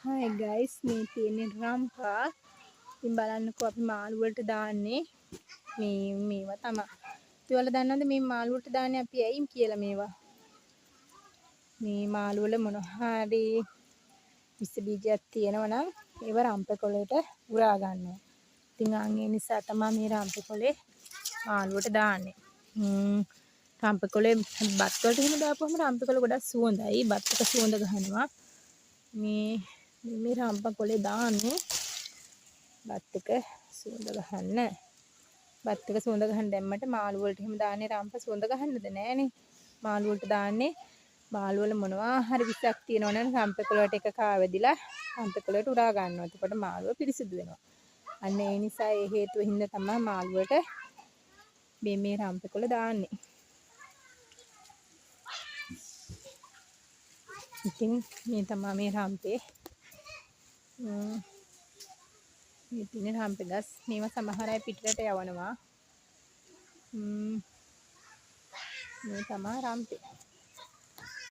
Hi guys, මේ තියෙන්නේ රම්පා. ඉතින් බලන්නකෝ අපි මාළු වලට දාන්නේ මේවා තමයි. ඉතින් ඔයාලා දන්නවද මේ මාළු වලට දාන්නේ අපි ඇයි කියලා මේවා? මේ මාළු වල මොන හරි විස බීජයක් තියෙනවා නම් ඒව රම්පකොලේට උරා ගන්නවා. ඉතින් ඒ නිසා තමයි මේ රම්පකොලේ මාළු වලට දාන්නේ. රම්පකොලේ බත් වලට එහෙම දාපුවම රම්පකොල ගොඩක් සුවඳයි. බත් එක සුවඳ ගහනවා. මේ රම්පකොලේ දාන්නේ බත් එක සුවඳ ගහන්න. බත් එක සුවඳ ගහන්න දැම්මට මාළු වලට එහෙම දාන්නේ රම්ප සුවඳ ගහන්නද නෑනේ. මාළු වලට දාන්නේ මාළු වල මොනවා හරි විසක් තියෙනවනම් රම්පකොලට එක කාවැදිලා රම්පකොලට උරා ගන්නවා. එතකොට මාළුව පිරිසිදු වෙනවා. අන්න ඒ නිසා ඒ හේතුව හින්දා තමයි මාළු වලට මේ රම්පකොල දාන්නේ. ඉතින් මේ තමයි මේ රම්පේ මේ තියෙන රම්පේ ගස් මේවා සමහර අය පිටරට යවනවා. මේ තමයි රම්පේ.